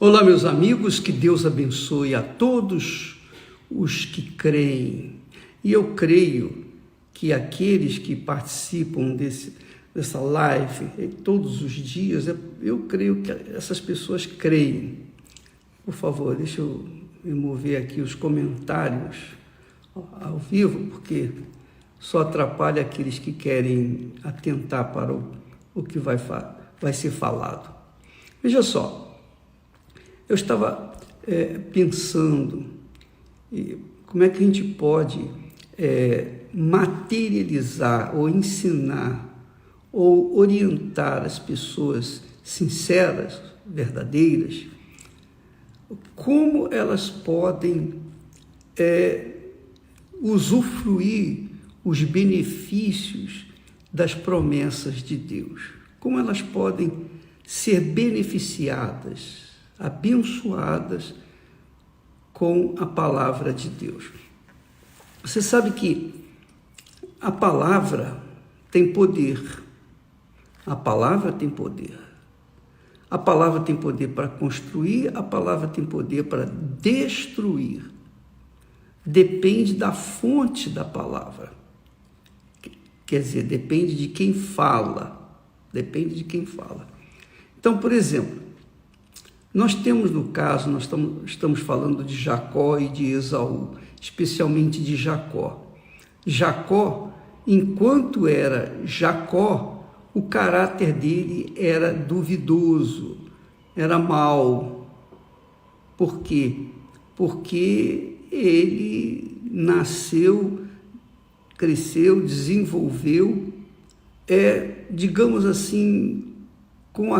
Olá, meus amigos, que Deus abençoe a todos os que creem. E eu creio que aqueles que participam dessa live todos os dias, eu creio que essas pessoas creem. Por favor, deixa eu remover aqui os comentários ao vivo, porque só atrapalha aqueles que querem atentar para o que vai ser falado. Veja só. Eu estava pensando como é que a gente pode materializar ou ensinar ou orientar as pessoas sinceras, verdadeiras, como elas podem usufruir os benefícios das promessas de Deus, como elas podem ser beneficiadas, abençoadas com a palavra de Deus. Você sabe que a palavra tem poder. A palavra tem poder. A palavra tem poder para construir, a palavra tem poder para destruir. Depende da fonte da palavra. Quer dizer, depende de quem fala. Depende de quem fala. Então, por exemplo, nós temos no caso, nós estamos falando de Jacó e de Esaú, especialmente de Jacó. Jacó, enquanto era Jacó, o caráter dele era duvidoso, era mau. Por quê? Porque ele nasceu, cresceu, desenvolveu, digamos assim, com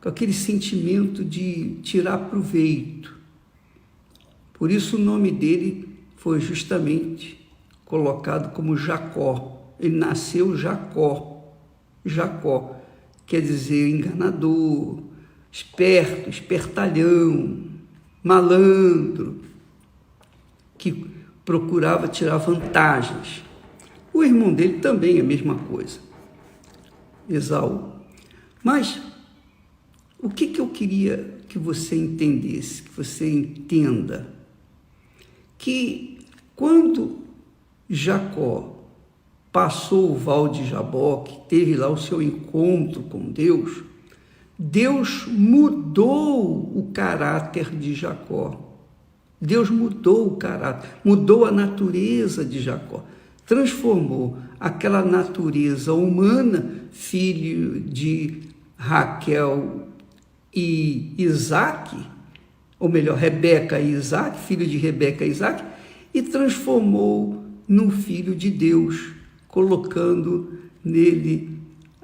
aquele sentimento de tirar proveito. Por isso o nome dele foi justamente colocado como Jacó. Ele nasceu Jacó. Jacó quer dizer enganador, esperto, espertalhão, malandro, que procurava tirar vantagens. O irmão dele também é a mesma coisa, Esaú. Mas o que eu queria que você entendesse, que você entenda? Que quando Jacó passou o Val de Jaboque, teve lá o seu encontro com Deus, Deus mudou o caráter de Jacó. Deus mudou o caráter, mudou a natureza de Jacó, transformou aquela natureza humana, filho de Raquel e Isaac, ou melhor, Rebeca e Isaac, filho de Rebeca e Isaac, e transformou num filho de Deus, colocando nele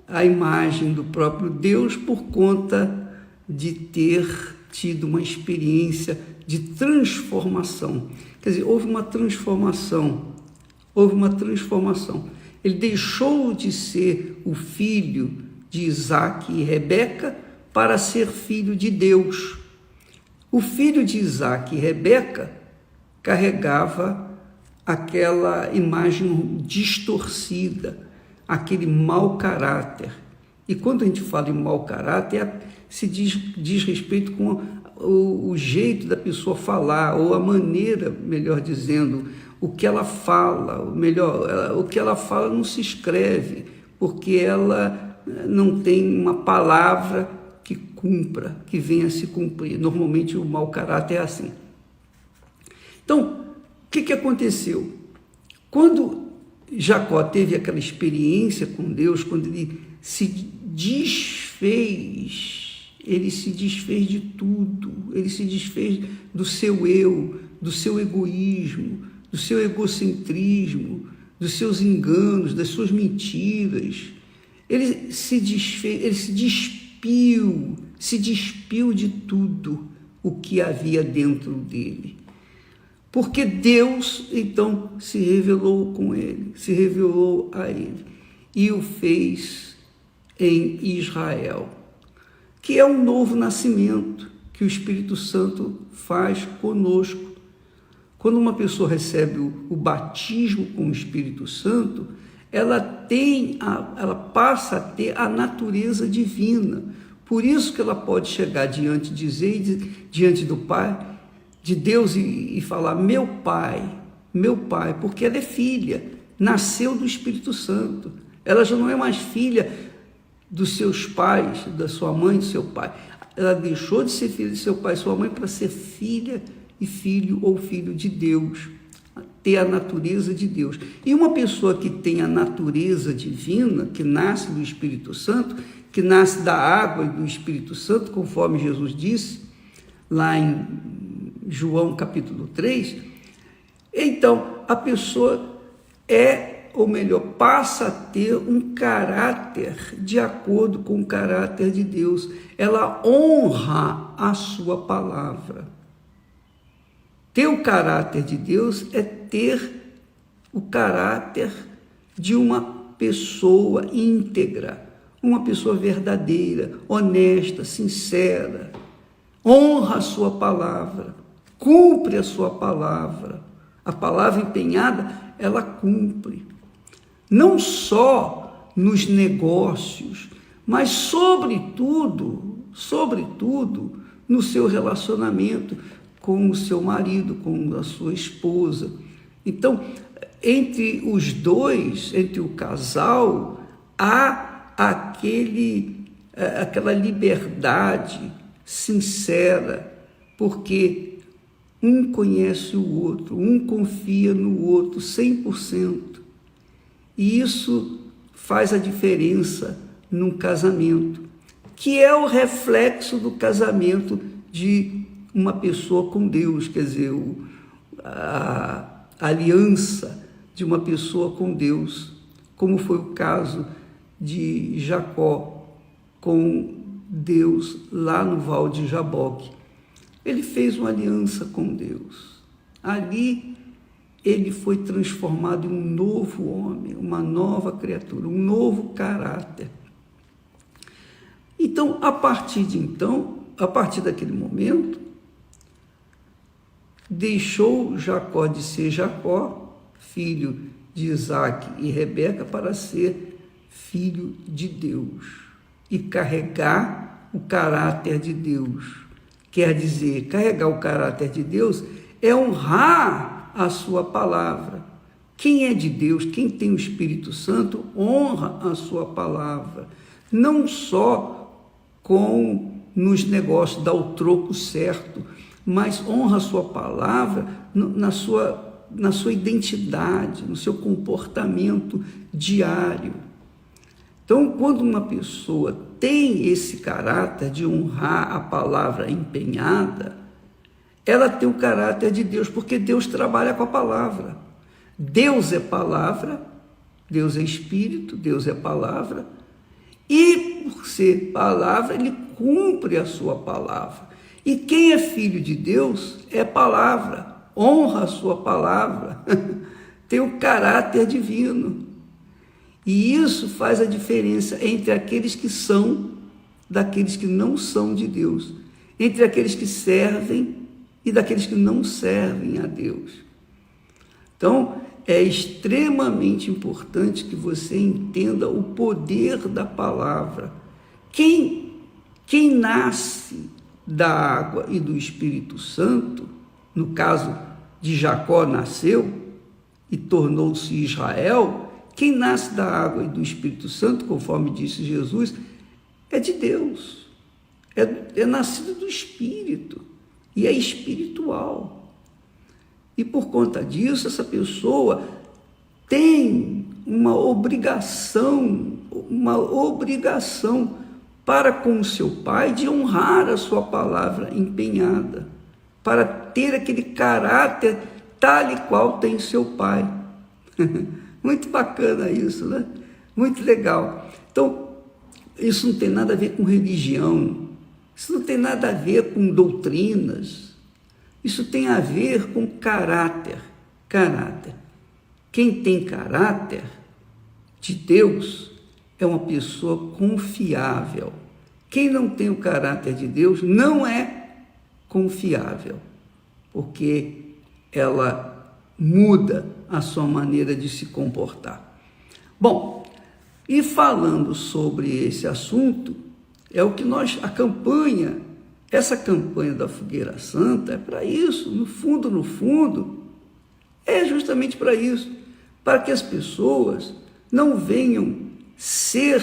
a imagem do próprio Deus por conta de ter tido uma experiência de transformação. Quer dizer, houve uma transformação. Ele deixou de ser o filho de Isaac e Rebeca para ser filho de Deus. O filho de Isaac e Rebeca carregava aquela imagem distorcida, aquele mau caráter. E quando a gente fala em mau caráter, se diz respeito com o jeito da pessoa falar, ou a maneira, melhor dizendo, o que ela fala, o que ela fala não se escreve, porque ela não tem uma palavra que cumpra, que venha a se cumprir. Normalmente o mau caráter é assim. Então, o que aconteceu? Quando Jacó teve aquela experiência com Deus, quando ele se desfez de tudo, ele se desfez do seu eu, do seu egoísmo, do seu egocentrismo, dos seus enganos, das suas mentiras. Ele se despiu de tudo o que havia dentro dele. Porque Deus, então, se revelou a ele e o fez em Israel, que é um novo nascimento que o Espírito Santo faz conosco. Quando uma pessoa recebe o batismo com o Espírito Santo, ela passa a ter a natureza divina, Por isso que ela pode chegar diante do Pai, de Deus e falar, meu Pai, porque ela é filha, nasceu do Espírito Santo. Ela já não é mais filha dos seus pais, da sua mãe e do seu pai. Ela deixou de ser filha de seu pai e sua mãe para ser filha e filho ou filho de Deus, ter a natureza de Deus. E uma pessoa que tem a natureza divina, que nasce do Espírito Santo, que nasce da água e do Espírito Santo, conforme Jesus disse, lá em João capítulo 3, então a pessoa passa a ter um caráter de acordo com o caráter de Deus. Ela honra a sua palavra. Ter o caráter de Deus é ter o caráter de uma pessoa íntegra, uma pessoa verdadeira, honesta, sincera. Honra a sua palavra, cumpre a sua palavra. A palavra empenhada, ela cumpre. Não só nos negócios, mas sobretudo, no seu relacionamento com o seu marido, com a sua esposa. Então, entre os dois, entre o casal, há aquela liberdade sincera, porque um conhece o outro, um confia no outro 100%. E isso faz a diferença num casamento, que é o reflexo do casamento de uma pessoa com Deus, quer dizer, a aliança de uma pessoa com Deus, como foi o caso de Jacó com Deus lá no Val de Jaboque. Ele fez uma aliança com Deus. Ali ele foi transformado em um novo homem, uma nova criatura, um novo caráter. Então, a partir daquele momento, deixou Jacó de ser Jacó, filho de Isaque e Rebeca, para ser filho de Deus e carregar o caráter de Deus. Quer dizer, carregar o caráter de Deus é honrar a sua palavra. Quem é de Deus, quem tem o Espírito Santo, honra a sua palavra. Não só nos negócios, dá o troco certo, mas honra a sua palavra na sua identidade, no seu comportamento diário. Então, quando uma pessoa tem esse caráter de honrar a palavra empenhada, ela tem o caráter de Deus, porque Deus trabalha com a palavra. Deus é palavra, Deus é espírito, Deus é palavra, e por ser palavra, ele cumpre a sua palavra. E quem é filho de Deus é palavra, honra a sua palavra, tem o caráter divino. E isso faz a diferença entre aqueles que são, daqueles que não são de Deus, entre aqueles que servem e daqueles que não servem a Deus. Então, é extremamente importante que você entenda o poder da palavra. Quem nasce da água e do Espírito Santo, no caso de Jacó nasceu e tornou-se Israel, quem nasce da água e do Espírito Santo, conforme disse Jesus, é de Deus, é nascido do Espírito e é espiritual. E por conta disso, essa pessoa tem uma obrigação para com o seu pai de honrar a sua palavra empenhada, para ter aquele caráter tal e qual tem seu pai. Muito bacana isso, né? Muito legal. Então, isso não tem nada a ver com religião, isso não tem nada a ver com doutrinas, isso tem a ver com caráter. Caráter. Quem tem caráter de Deus é uma pessoa confiável. Quem não tem o caráter de Deus não é confiável, porque ela muda a sua maneira de se comportar. Bom, e falando sobre esse assunto, É o que essa campanha da Fogueira Santa é para isso, no fundo, é justamente para isso, para que as pessoas não venham ser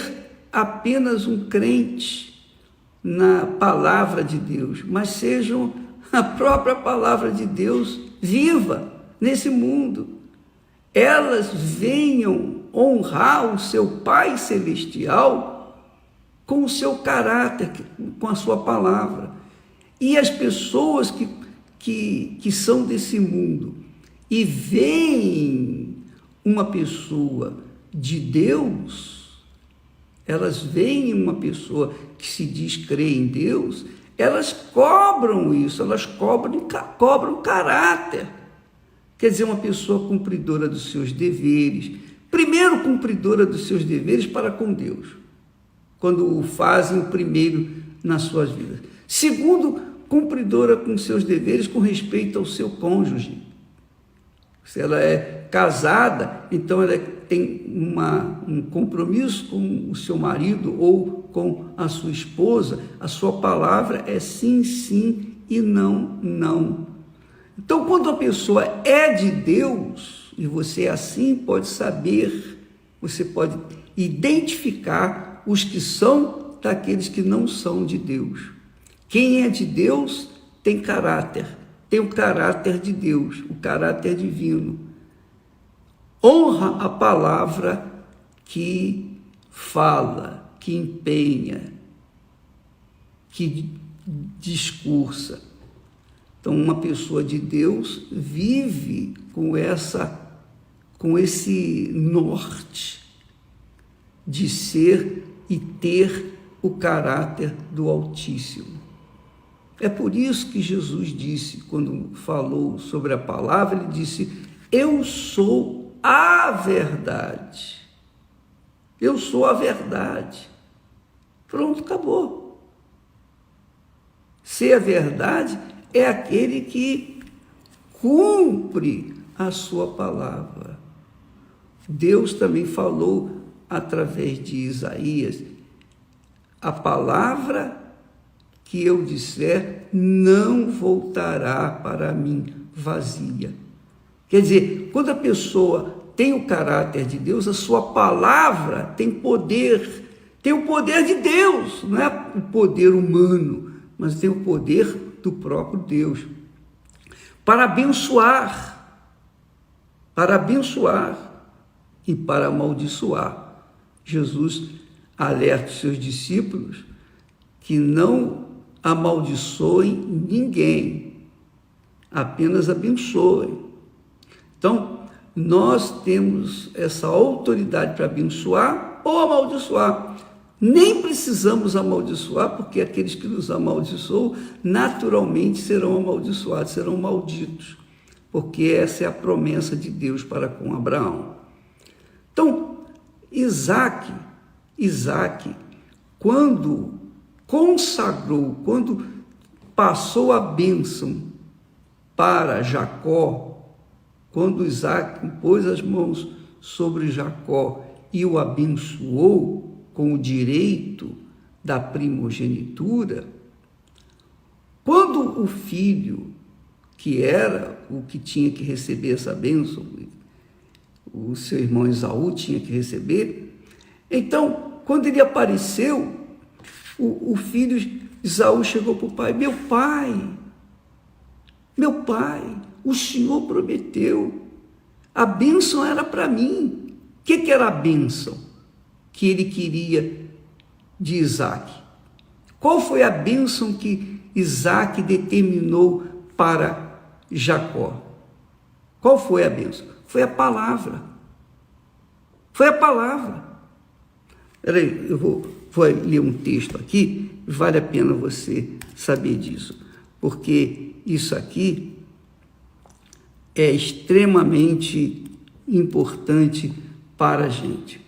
apenas um crente na palavra de Deus, mas sejam a própria palavra de Deus viva nesse mundo. Elas venham honrar o seu Pai Celestial com o seu caráter, com a sua palavra. E as pessoas que são desse mundo e veem uma pessoa de Deus, elas veem uma pessoa que se diz crer em Deus, elas cobram isso, elas cobram caráter. Quer dizer, uma pessoa cumpridora dos seus deveres. Primeiro, cumpridora dos seus deveres para com Deus, quando o fazem o primeiro nas suas vidas. Segundo, cumpridora com seus deveres com respeito ao seu cônjuge. Se ela é casada, então ela tem um compromisso com o seu marido ou com a sua esposa. A sua palavra é sim, sim e não, não. Então, quando a pessoa é de Deus, e você assim pode saber, você pode identificar os que são daqueles que não são de Deus. Quem é de Deus tem caráter, tem o caráter de Deus, o caráter divino. Honra a palavra que fala, que empenha, que discursa. Então, uma pessoa de Deus vive com esse norte de ser e ter o caráter do Altíssimo. É por isso que Jesus disse, quando falou sobre a palavra, ele disse: eu sou a verdade. Eu sou a verdade. Pronto, acabou. Ser a verdade é aquele que cumpre a sua palavra. Deus também falou através de Isaías: a palavra que eu disser não voltará para mim vazia. Quer dizer, quando a pessoa tem o caráter de Deus, a sua palavra tem o poder de Deus, não é o poder humano, mas tem o poder do próprio Deus, para abençoar e para amaldiçoar. Jesus alerta os seus discípulos que não amaldiçoem ninguém, apenas abençoem. Então, nós temos essa autoridade para abençoar ou amaldiçoar. Nem precisamos amaldiçoar, porque aqueles que nos amaldiçoam naturalmente serão amaldiçoados, serão malditos, porque essa é a promessa de Deus para com Abraão. Então, Isaac, quando consagrou, quando passou a bênção para Jacó, quando Isaac pôs as mãos sobre Jacó e o abençoou com o direito da primogenitura, quando o filho, que era o que tinha que receber essa bênção, o seu irmão Esaú tinha que receber, então, quando ele apareceu, o filho Esaú chegou para o pai: meu pai, o Senhor prometeu, a bênção era para mim. O que era a bênção que ele queria de Isaac? Qual foi a bênção que Isaac determinou para Jacó? Qual foi a bênção? Foi a palavra. Foi a palavra. Peraí, eu vou ler um texto aqui, vale a pena você saber disso, porque isso aqui é extremamente importante para a gente.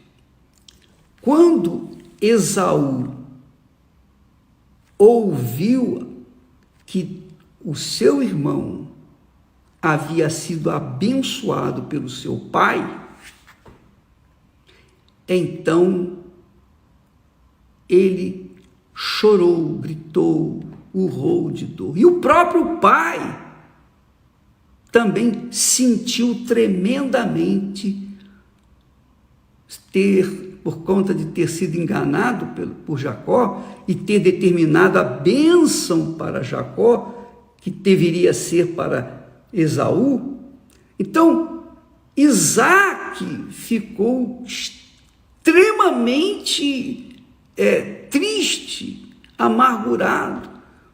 Quando Esaú ouviu que o seu irmão havia sido abençoado pelo seu pai, então ele chorou, gritou, urrou de dor. E o próprio pai também sentiu tremendamente por conta de ter sido enganado por Jacó e ter determinado a bênção para Jacó, que deveria ser para Esaú. Então, Isaque ficou extremamente triste, amargurado,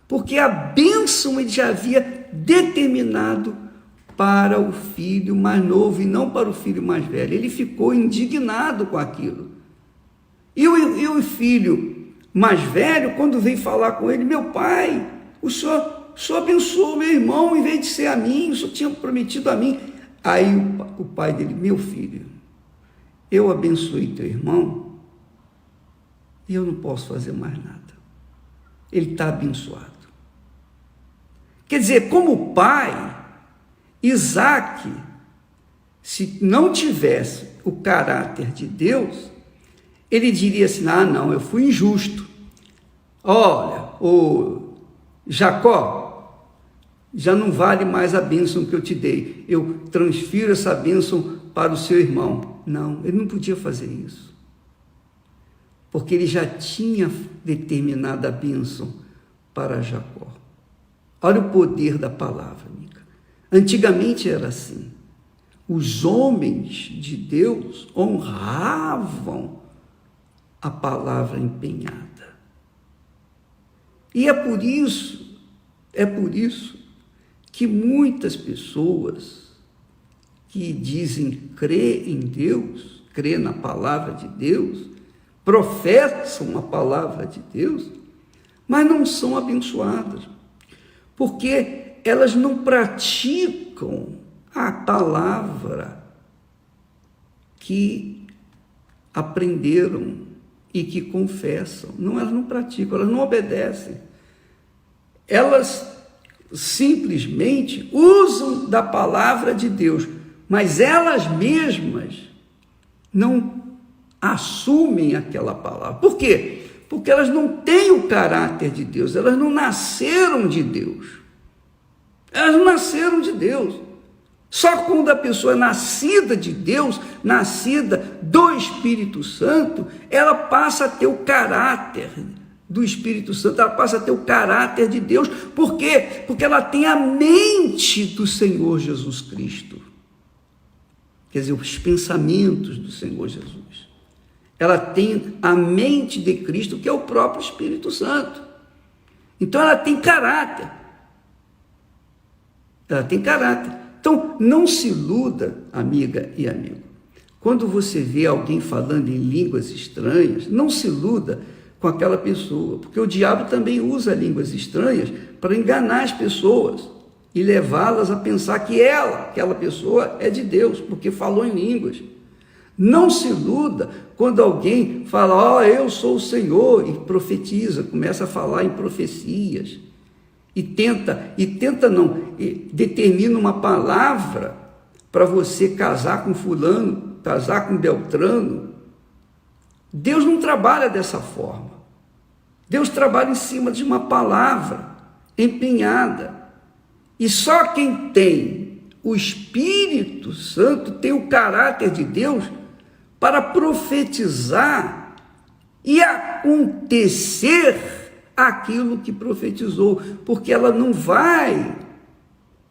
porque a bênção ele já havia determinado para o filho mais novo e não para o filho mais velho. Ele ficou indignado com aquilo. E o filho mais velho, quando veio falar com ele: meu pai, o senhor abençoou meu irmão em vez de ser a mim, o senhor tinha prometido a mim. Aí o pai dele: meu filho, eu abençoei teu irmão e eu não posso fazer mais nada. Ele está abençoado. Quer dizer, como pai, Isaque, se não tivesse o caráter de Deus, ele diria assim: ah, não, eu fui injusto. Olha, o Jacó, já não vale mais a bênção que eu te dei. Eu transfiro essa bênção para o seu irmão. Não, ele não podia fazer isso, porque ele já tinha determinado a bênção para Jacó. Olha o poder da palavra, amiga. Antigamente era assim. Os homens de Deus honravam a palavra empenhada. E é por isso que muitas pessoas que dizem crer em Deus, crer na palavra de Deus, professam a palavra de Deus, mas não são abençoadas, porque elas não praticam a palavra que aprenderam e que confessam. Não, elas não praticam, elas não obedecem. Elas simplesmente usam da palavra de Deus, mas elas mesmas não assumem aquela palavra. Por quê? Porque elas não têm o caráter de Deus, elas não nasceram de Deus. Elas não nasceram de Deus. Só quando a pessoa é nascida de Deus, nascida do Espírito Santo, ela passa a ter o caráter do Espírito Santo, ela passa a ter o caráter de Deus. Por quê? Porque ela tem a mente do Senhor Jesus Cristo. Quer dizer, os pensamentos do Senhor Jesus. Ela tem a mente de Cristo, que é o próprio Espírito Santo. Então ela tem caráter. Ela tem caráter. Então, não se iluda, amiga e amigo. Quando você vê alguém falando em línguas estranhas, não se iluda com aquela pessoa, porque o diabo também usa línguas estranhas para enganar as pessoas e levá-las a pensar que aquela pessoa é de Deus, porque falou em línguas. Não se iluda quando alguém fala: eu sou o Senhor, e profetiza, começa a falar em profecias. E determina uma palavra para você casar com fulano, casar com Beltrano. Deus não trabalha dessa forma. Deus trabalha em cima de uma palavra empenhada. E só quem tem o Espírito Santo tem o caráter de Deus para profetizar e acontecer aquilo que profetizou, porque ela não vai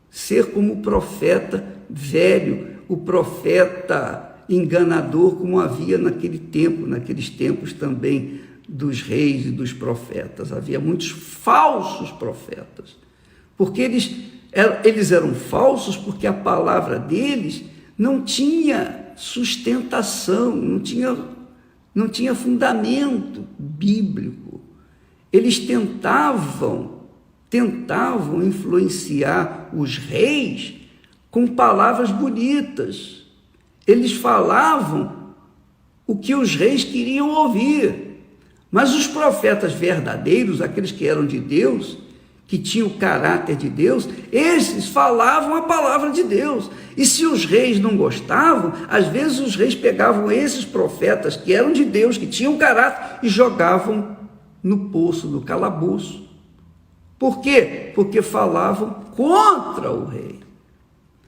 ser como o profeta velho, o profeta enganador, como havia naqueles tempos também dos reis e dos profetas. Havia muitos falsos profetas, porque eles eram falsos porque a palavra deles não tinha sustentação, não tinha fundamento bíblico. Eles tentavam influenciar os reis com palavras bonitas. Eles falavam o que os reis queriam ouvir. Mas os profetas verdadeiros, aqueles que eram de Deus, que tinham o caráter de Deus, esses falavam a palavra de Deus. E se os reis não gostavam, às vezes os reis pegavam esses profetas que eram de Deus, que tinham caráter, e jogavam no poço, no calabouço. Por quê? Porque falavam contra o rei.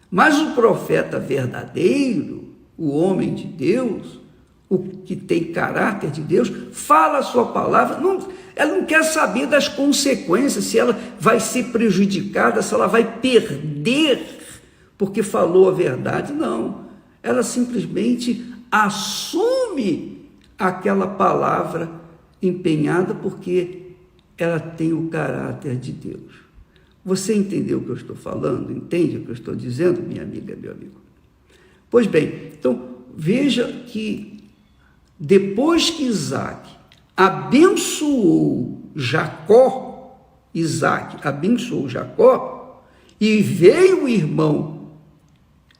Mas o profeta verdadeiro, o homem de Deus, o que tem caráter de Deus, fala a sua palavra, ela não quer saber das consequências, se ela vai ser prejudicada, se ela vai perder porque falou a verdade, não. Ela simplesmente assume aquela palavra empenhada porque ela tem o caráter de Deus. Você entendeu o que eu estou falando? Entende o que eu estou dizendo, minha amiga, meu amigo? Pois bem, então veja que depois que Isaac abençoou Jacó, Isaac abençoou Jacó, e veio o irmão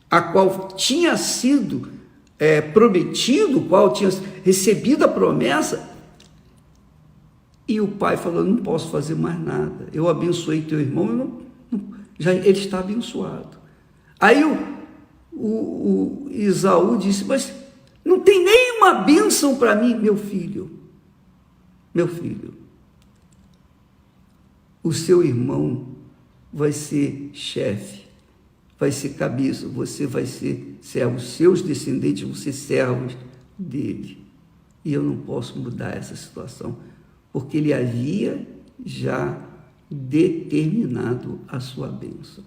a qual tinha sido prometido, o qual tinha recebido a promessa, e o pai falou, não posso fazer mais nada, eu abençoei teu irmão, ele está abençoado. Aí o Esaú disse, mas não tem nenhuma bênção para mim, meu filho, o seu irmão vai ser chefe, vai ser cabeça, você vai ser servo, os seus descendentes vão ser servos dele. E eu não posso mudar essa situação, porque ele havia já determinado a sua bênção.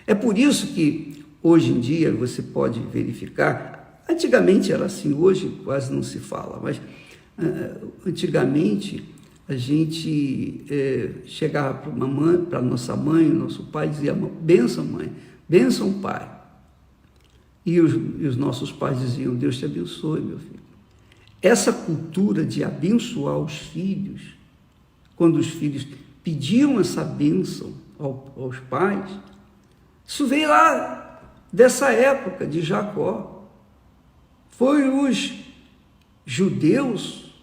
É por isso que hoje em dia você pode verificar, antigamente era assim, hoje quase não se fala, mas antigamente a gente chegava para nossa mãe, nosso pai, dizia, bênção mãe, bênção pai. E os nossos pais diziam, Deus te abençoe, meu filho. Essa cultura de abençoar os filhos, quando os filhos pediam essa bênção aos pais, isso veio lá dessa época de Jacó. Foi os judeus,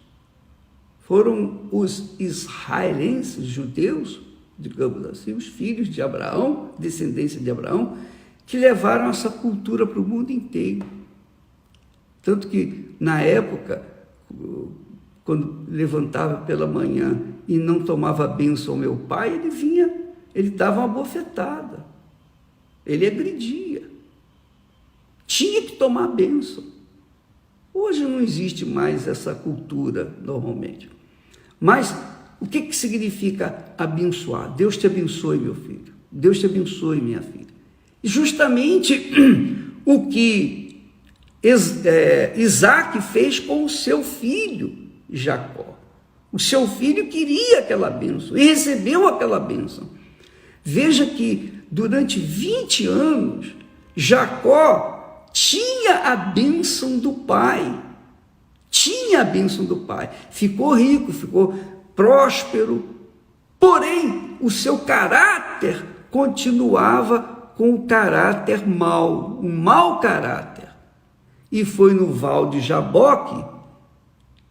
foram os israelenses, judeus, digamos assim, os filhos de Abraão, descendência de Abraão, que levaram essa cultura para o mundo inteiro. Tanto que, na época, quando levantava pela manhã e não tomava bênção ao meu pai, ele vinha, ele dava uma bofetada, ele agredia, tinha que tomar bênção. Hoje não existe mais essa cultura, normalmente. Mas o que significa abençoar? Deus te abençoe, meu filho. Deus te abençoe, minha filha. E justamente o que Isaac fez com o seu filho Jacó. O seu filho queria aquela bênção e recebeu aquela bênção. Veja que durante 20 anos, Jacó tinha a bênção do pai. Tinha a bênção do pai. Ficou rico, ficou próspero. Porém, o seu caráter continuava com o caráter mau, um mau caráter. E foi no val de Jaboque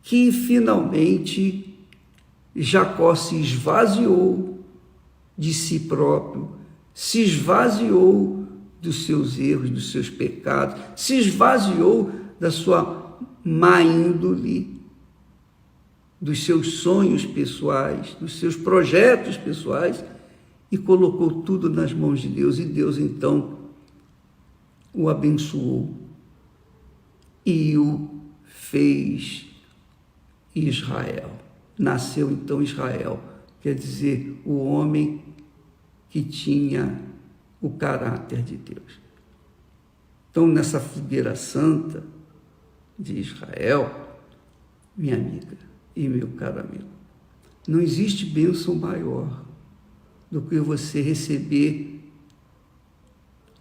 que finalmente Jacó se esvaziou de si próprio, se esvaziou dos seus erros, dos seus pecados, se esvaziou da sua má índole, dos seus sonhos pessoais, dos seus projetos pessoais, e colocou tudo nas mãos de Deus, e Deus então o abençoou e o fez Israel. Nasceu então Israel, quer dizer, o homem que tinha o caráter de Deus. Então, nessa fogueira santa de Israel, minha amiga e meu caro amigo, não existe bênção maior do que você receber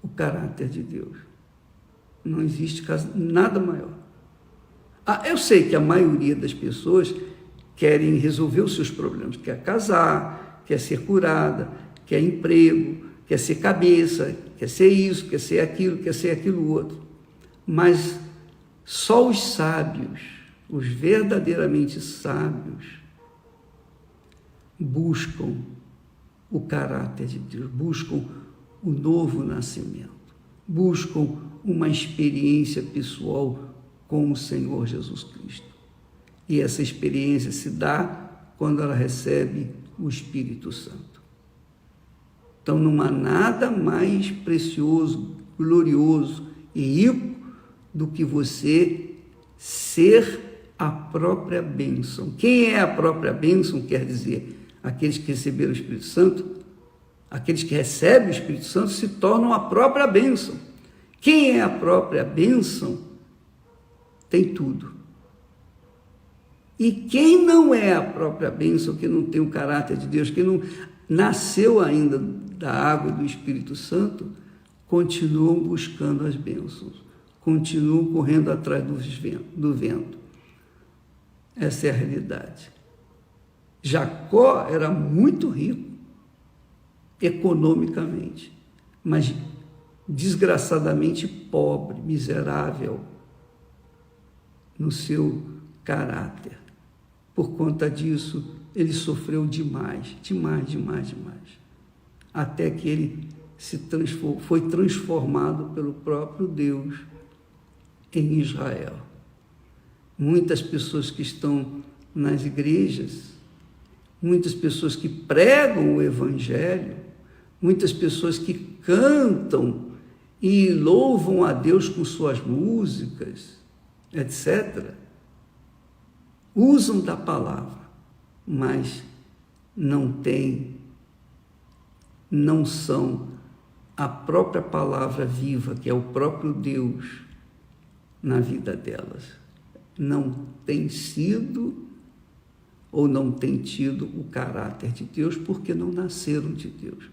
o caráter de Deus. Não existe nada maior. Eu sei que a maioria das pessoas querem resolver os seus problemas, quer casar, quer ser curada, quer emprego, quer ser cabeça, quer ser isso, quer ser aquilo outro. Mas só os sábios, os verdadeiramente sábios, buscam o caráter de Deus, buscam o novo nascimento, buscam uma experiência pessoal com o Senhor Jesus Cristo. E essa experiência se dá quando ela recebe o Espírito Santo. Então não há nada mais precioso, glorioso e rico do que você ser a própria bênção. Quem é a própria bênção? Quer dizer, aqueles que receberam o Espírito Santo, aqueles que recebem o Espírito Santo se tornam a própria bênção. Quem é a própria bênção tem tudo. E quem não é a própria bênção, que não tem o caráter de Deus, que não nasceu ainda da água e do Espírito Santo, continuam buscando as bênçãos, continuam correndo atrás do vento. Essa é a realidade. Jacó era muito rico economicamente, mas desgraçadamente pobre, miserável no seu caráter. Por conta disso, ele sofreu demais, até que ele foi transformado pelo próprio Deus em Israel. Muitas pessoas que estão nas igrejas, muitas pessoas que pregam o Evangelho, muitas pessoas que cantam e louvam a Deus com suas músicas, etc., usam da palavra, mas não são a própria palavra viva, que é o próprio Deus, na vida delas. Não tem sido ou não tem tido o caráter de Deus porque não nasceram de Deus.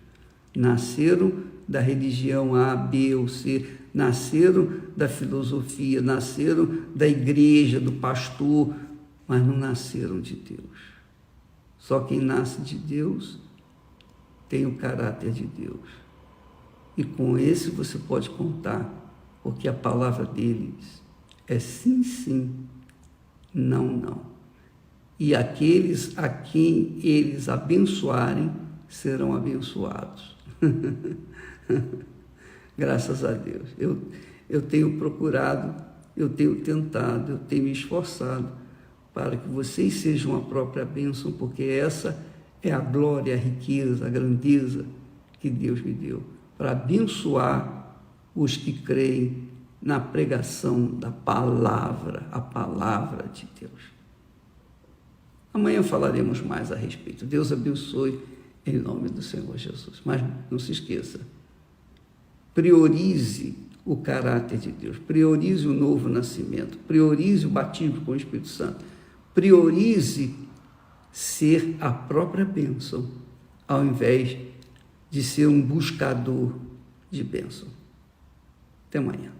Nasceram da religião A, B ou C, nasceram da filosofia, nasceram da igreja, do pastor, mas não nasceram de Deus. Só quem nasce de Deus tem o caráter de Deus. E com esse você pode contar, porque a palavra deles é sim, sim, não, não. E aqueles a quem eles abençoarem serão abençoados. Graças a Deus. Eu tenho procurado, eu tenho tentado, eu tenho me esforçado para que vocês sejam a própria bênção, porque essa é a glória, a riqueza, a grandeza que Deus me deu, para abençoar os que creem na pregação da palavra, a palavra de Deus. Amanhã falaremos mais a respeito. Deus abençoe em nome do Senhor Jesus. Mas não se esqueça, priorize o caráter de Deus, priorize o novo nascimento, priorize o batismo com o Espírito Santo, priorize ser a própria bênção, ao invés de ser um buscador de bênção. Até amanhã.